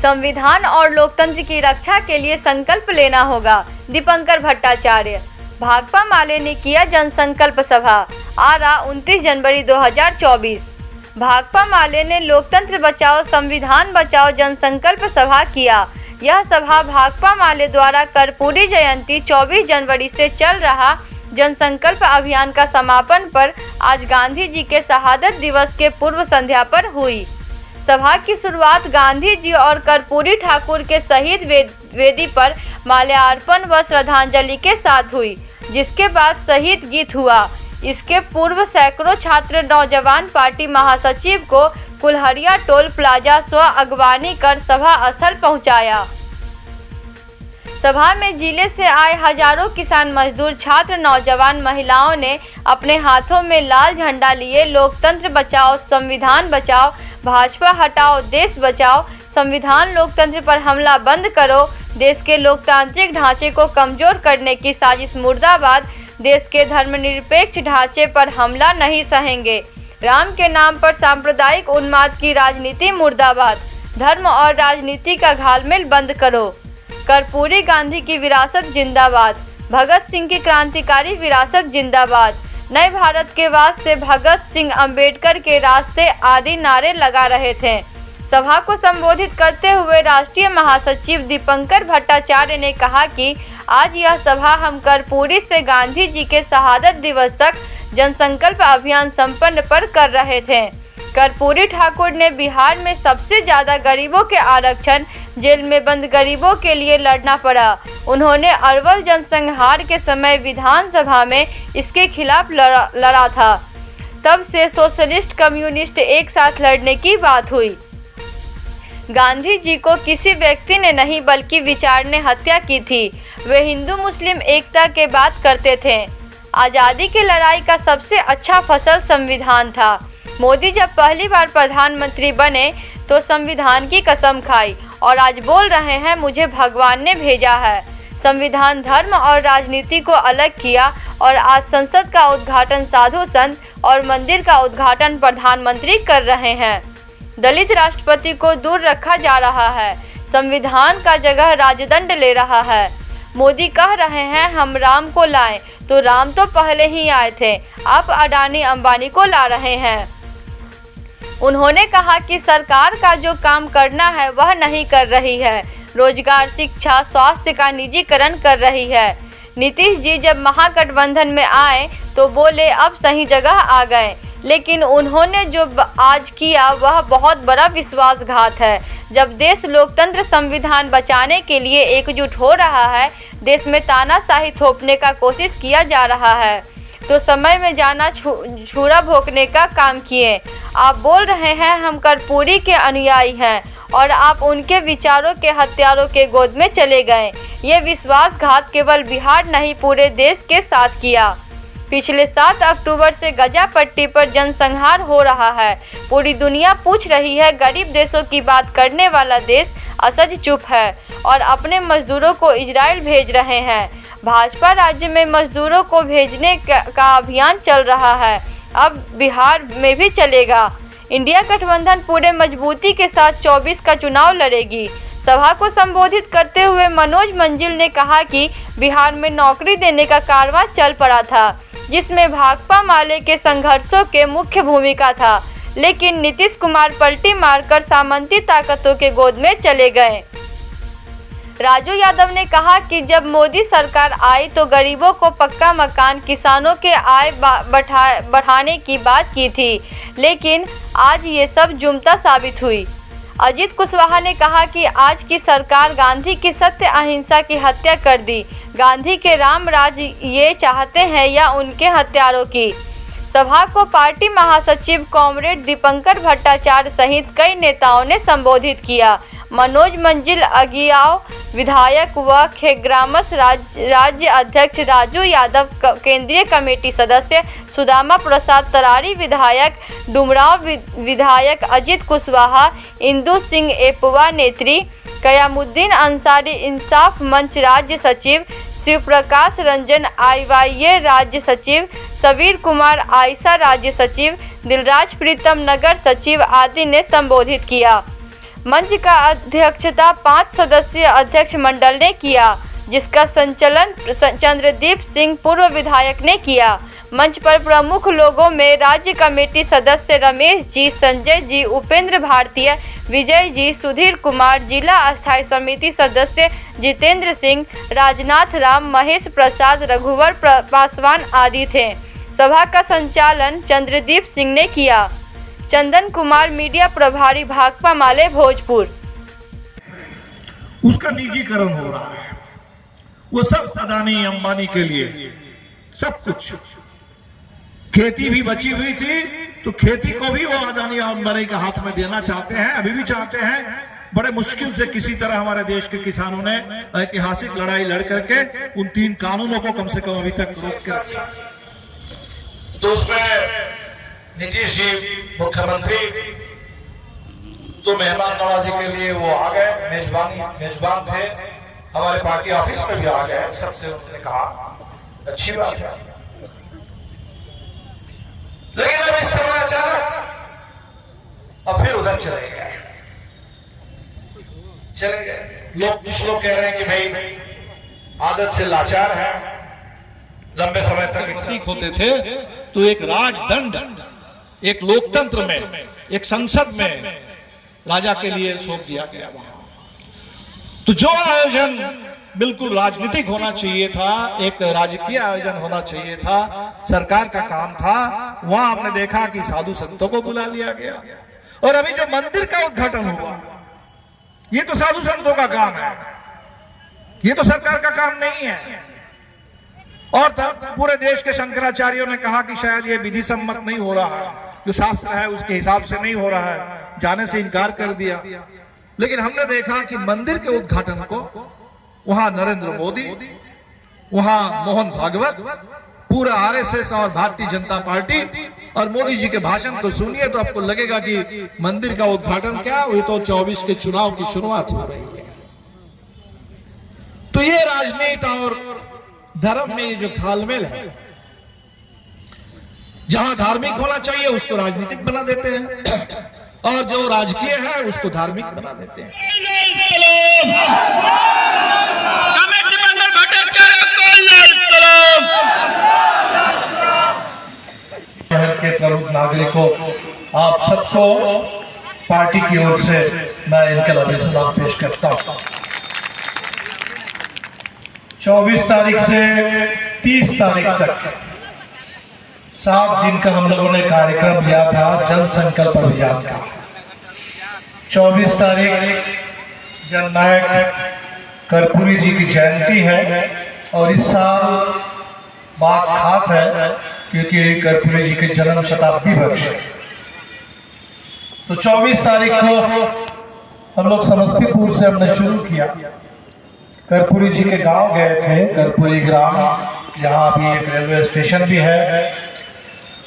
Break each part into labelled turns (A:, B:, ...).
A: संविधान और लोकतंत्र की रक्षा के लिए संकल्प लेना होगा। दीपंकर भट्टाचार्य। भाकपा माले ने किया जनसंकल्प सभा। आरा 29 जनवरी 2024। भाकपा माले ने लोकतंत्र बचाओ संविधान बचाओ जनसंकल्प सभा किया। यह सभा भाकपा माले द्वारा कर्पूरी जयंती 24 जनवरी से चल रहा जनसंकल्प अभियान का समापन पर आज गांधी जी के शहादत दिवस के पूर्व संध्या पर हुई। सभा की शुरुआत गांधी जी और कर्पूरी ठाकुर के शहीद वेदी पर माल्यार्पण व श्रद्धांजलि के साथ हुई, जिसके बाद शहीद गीत हुआ। इसके पूर्व सैकड़ों छात्र नौजवान पार्टी महासचिव को कुल्हड़िया टोल प्लाजा स्व अगवानी कर सभा स्थल पहुंचाया। सभा में जिले से आए हजारों किसान मजदूर छात्र नौजवान महिलाओं ने अपने हाथों में लाल झंडा लिए लोकतंत्र बचाओ संविधान बचाओ भाजपा हटाओ देश बचाओ संविधान लोकतंत्र पर हमला बंद करो देश के लोकतांत्रिक ढांचे को कमजोर करने की साजिश मुर्दाबाद देश के धर्मनिरपेक्ष ढांचे पर हमला नहीं सहेंगे राम के नाम पर सांप्रदायिक उन्माद की राजनीति मुर्दाबाद धर्म और राजनीति का घालमेल बंद करो कर्पूरी गांधी की विरासत जिंदाबाद भगत सिंह की क्रांतिकारी विरासत जिंदाबाद नए भारत के वास्ते भगत सिंह अंबेडकर के रास्ते आदि नारे लगा रहे थे। सभा को संबोधित करते हुए राष्ट्रीय महासचिव दीपंकर भट्टाचार्य ने कहा कि आज यह सभा हम कर्पूरी से गांधी जी के शहादत दिवस तक जनसंकल्प अभियान संपन्न पर कर रहे थे। कर्पूरी ठाकुर ने बिहार में सबसे ज़्यादा गरीबों के आरक्षण जेल में बंद गरीबों के लिए लड़ना पड़ा। उन्होंने अरवल जनसंहार के समय विधानसभा में इसके खिलाफ लड़ा था। तब से सोशलिस्ट कम्युनिस्ट एक साथ लड़ने की बात हुई। गांधी जी को किसी व्यक्ति ने नहीं बल्कि विचार ने हत्या की थी। वे हिंदू मुस्लिम एकता के बात करते थे। आज़ादी की लड़ाई का सबसे अच्छा फसल संविधान था। मोदी जब पहली बार प्रधानमंत्री बने तो संविधान की कसम खाई और आज बोल रहे हैं मुझे भगवान ने भेजा है। संविधान धर्म और राजनीति को अलग किया और आज संसद का उद्घाटन साधु संत और मंदिर का उद्घाटन प्रधानमंत्री कर रहे हैं। दलित राष्ट्रपति को दूर रखा जा रहा है। संविधान का जगह राजदंड ले रहा है। मोदी कह रहे हैं हम राम को लाएं, तो राम तो पहले ही आए थे, आप अडानी अंबानी को ला रहे हैं। उन्होंने कहा कि सरकार का जो काम करना है वह नहीं कर रही है। रोजगार शिक्षा स्वास्थ्य का निजीकरण कर रही है। नीतीश जी जब महागठबंधन में आए तो बोले अब सही जगह आ गए, लेकिन उन्होंने जो आज किया वह बहुत बड़ा विश्वासघात है। जब देश लोकतंत्र संविधान बचाने के लिए एकजुट हो रहा है, देश में तानाशाही थोपने का कोशिश किया जा रहा है, तो समय में जाना छुरा भोंकने का काम किए। आप बोल रहे हैं हम कर्पूरी के अनुयायी हैं और आप उनके विचारों के हत्यारों के गोद में चले गए। ये विश्वासघात केवल बिहार नहीं पूरे देश के साथ किया। पिछले 7 अक्टूबर से गजापट्टी पर जनसंहार हो रहा है। पूरी दुनिया पूछ रही है गरीब देशों की बात करने वाला देश असज चुप है और अपने मजदूरों को इजराइल भेज रहे हैं। भाजपा राज्य में मजदूरों को भेजने का अभियान चल रहा है, अब बिहार में भी चलेगा। इंडिया गठबंधन पूरे मजबूती के साथ 24 का चुनाव लड़ेगी। सभा को संबोधित करते हुए मनोज मंजिल ने कहा कि बिहार में नौकरी देने का कारवां चल पड़ा था, जिसमें भाकपा माले के संघर्षों के मुख्य भूमिका था, लेकिन नीतीश कुमार पलटी मारकर सामंती ताकतों के गोद में चले गए। राजू यादव ने कहा कि जब मोदी सरकार आई तो गरीबों को पक्का मकान, किसानों के आय बढ़ाने की बात की थी, लेकिन आज ये सब जुमता साबित हुई। अजीत कुशवाहा ने कहा कि आज की सरकार गांधी की सत्य अहिंसा की हत्या कर दी। गांधी के राम राज्य ये चाहते हैं या उनके हत्यारों की। सभा को पार्टी महासचिव कॉमरेड दीपंकर भट्टाचार्य सहित कई नेताओं ने संबोधित किया। मनोज मंजिल अगियाव विधायक व खेग्रामस राज्य अध्यक्ष राजू यादव, केंद्रीय कमेटी सदस्य सुदामा प्रसाद तरारी विधायक, डुमराव विधायक अजीत कुशवाहा, इंदु सिंह एपवा नेत्री, कयामुद्दीन अंसारी इंसाफ मंच राज्य सचिव, शिव प्रकाश रंजन IYA राज्य सचिव, सबीर कुमार आयशा राज्य सचिव, दिलराज प्रीतम नगर सचिव आदि ने संबोधित किया। मंच का अध्यक्षता 5 सदस्यीय अध्यक्ष मंडल ने किया, जिसका संचालन चंद्रदीप सिंह पूर्व विधायक ने किया। मंच पर प्रमुख लोगों में राज्य कमेटी सदस्य रमेश जी, संजय जी, उपेंद्र भारतीय, विजय जी, सुधीर कुमार, जिला अस्थायी समिति सदस्य जितेंद्र सिंह, राजनाथ राम, महेश प्रसाद, रघुवर पासवान आदि थे। सभा का संचालन चंद्रदीप सिंह ने किया। चंदन कुमार, मीडिया प्रभारी, भाकपा माले, भोजपुर।
B: उसका निजीकरण हो रहा है, वो सब अदानी अंबानी के लिए, सब कुछ। खेती भी बची हुई थी तो खेती को भी वो अदानी अंबानी के हाथ में देना चाहते हैं, अभी भी चाहते हैं। बड़े मुश्किल से किसी तरह हमारे देश के किसानों ने ऐतिहासिक लड़ाई लड़ करके उन 3 कानूनों को कम से कम अभी तक रोक के रखा। तो उसमें नीतीश जी मुख्यमंत्री तो मेहमान नवाजी के लिए वो आ गए, मेजबान थे, हमारे पार्टी ऑफिस में भी आ गए। सबसे उन्होंने कहा अच्छी बात है, लेकिन अब इस समय अचानक अब फिर उधर चले गए। कुछ लोग कह रहे हैं कि भाई आदत से लाचार है, लंबे समय तक प्रतीक होते थे, तो एक राजदंड, एक लोकतंत्र में, एक संसद में राजा के लिए सौंप दिया गया। वहां तो जो आयोजन बिल्कुल राजनीतिक होना चाहिए था, एक राजकीय आयोजन होना चाहिए था, सरकार का काम था, वहां हमने देखा कि साधु संतों को बुला लिया गया। और अभी जो मंदिर का उद्घाटन हुआ, ये तो साधु संतों का काम है, ये तो सरकार का काम नहीं है। और तब पूरे देश के शंकराचार्यों ने कहा कि शायद ये विधि सम्मत नहीं हो रहा है, जो शास्त्र है उसके हिसाब से नहीं हो रहा है, जाने से इनकार कर दिया। लेकिन हमने देखा कि मंदिर के उद्घाटन को वहां नरेंद्र मोदी, वहां मोहन भागवत, पूरा आरएसएस और भारतीय जनता पार्टी, और मोदी जी के भाषण को सुनिए तो आपको लगेगा कि मंदिर का उद्घाटन क्या, ये तो 24 के चुनाव की शुरुआत हो रही है। तो ये राजनीति और धर्म में जो घालमेल है, जहां धार्मिक होना चाहिए उसको राजनीतिक बना देते हैं, और जो राजकीय है उसको धार्मिक बना देते हैं। शहर के प्रमुख नागरिकों, आप सबको पार्टी की ओर से मैं इनकलाबी सलाम पेश करता हूं। 24 तारीख से 30 तारीख तक 7 दिन का हम लोगों ने कार्यक्रम लिया था जन संकल्प अभियान का। 24 तारीख जननायक कर्पूरी जी की जयंती है, और इस साल बात खास है क्योंकि कर्पूरी जी के जन्म शताब्दी वर्ष है। तो 24 तारीख को हम लोग समस्तीपुर से हमने शुरू किया। कर्पूरी जी के गांव गए थे, कर्पूरी ग्राम, जहां अभी एक रेलवे स्टेशन भी है।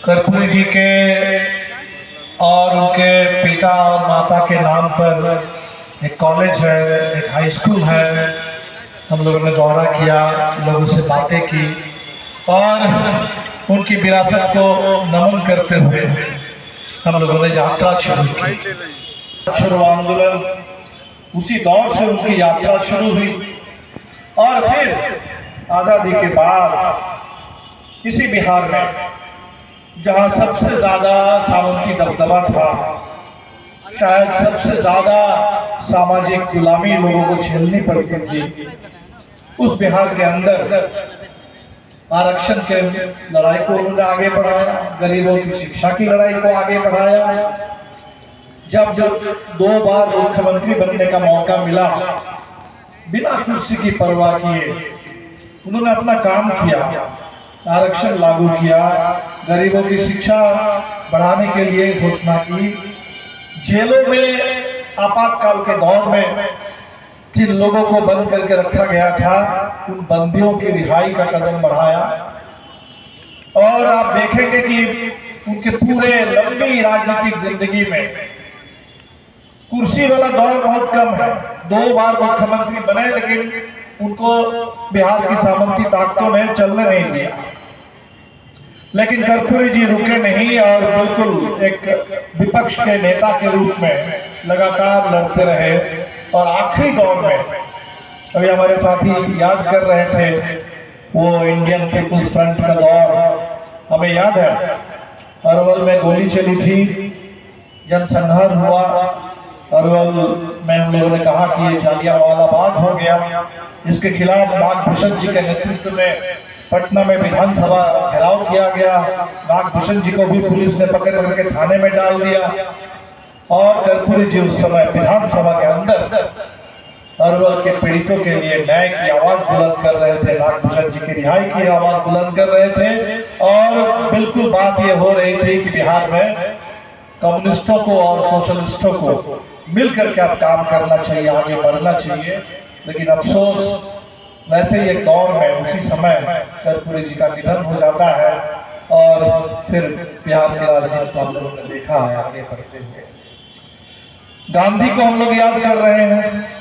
B: कर्पूरी जी के और उनके पिता और माता के नाम पर एक कॉलेज है, एक हाई स्कूल है। हम लोगों ने दौरा किया, लोगों से बातें की, और उनकी विरासत को नमन करते हुए हम लोगों ने यात्रा शुरू की। शुरू आंदोलन, उसी दौर से उनकी यात्रा शुरू हुई, और फिर आज़ादी के बाद इसी बिहार में, जहां सबसे ज्यादा सामंती दबदबा था, शायद सबसे ज्यादा सामाजिक गुलामी लोगों को झेलनी पड़ती थी, उस बिहार के अंदर आरक्षण के लड़ाई को उन्होंने आगे बढ़ाया, गरीबों की शिक्षा की लड़ाई को आगे बढ़ाया। जब 2 बार मुख्यमंत्री बनने का मौका मिला, बिना कुर्सी की परवाह किए उन्होंने अपना काम किया, आरक्षण लागू किया, गरीबों की शिक्षा बढ़ाने के लिए घोषणा की। जेलों में आपातकाल के दौर में जिन लोगों को बंद करके रखा गया था, उन बंदियों की रिहाई का कदम बढ़ाया। और आप देखेंगे कि उनके पूरे लंबी राजनीतिक जिंदगी में कुर्सी वाला दौर बहुत कम है। 2 बार मुख्यमंत्री बने, लेकिन उनको बिहार की सामंती ताकतों ने चलने नहीं दिया। लेकिन कर्पूरी जी रुके नहीं, और बिल्कुल एक विपक्ष के नेता के रूप में लगातार लड़ते रहे और आखिरी दौर में अभी हमारे साथी याद कर रहे थे वो इंडियन पीपुल्स फ्रंट का दौर, हमें याद है अरवल में गोली चली थी, जनसंहार हुआ, अरवल में हम लोगों ने कहा कि ये जालियांवाला बाग हो गया। इसके खिलाफ नागभूषण जी के नेतृत्व में पटना में विधानसभा घेराव किया गया। नागभूषण जी को भी पुलिस ने पकड़ करके थाने में डाल दिया और कर्पूरी जी उस समय विधानसभा के अंदर अरवल के पीड़ितों के लिए न्याय की आवाज बुलंद कर रहे थे, नागभूषण जी की रिहाई की आवाज बुलंद कर रहे थे। और बिल्कुल बात ये हो रही थी कि बिहार में कम्युनिस्टों को और सोशलिस्टों को मिलकर के अब काम करना चाहिए, आगे बढ़ना चाहिए। लेकिन अफसोस वैसे ही एक दौर में उसी समय कर्पूरी जी का निधन हो जाता है और फिर बिहार की राजनीति को हम लोगों ने देखा है आगे बढ़ते हुए। गांधी को हम लोग याद कर रहे हैं,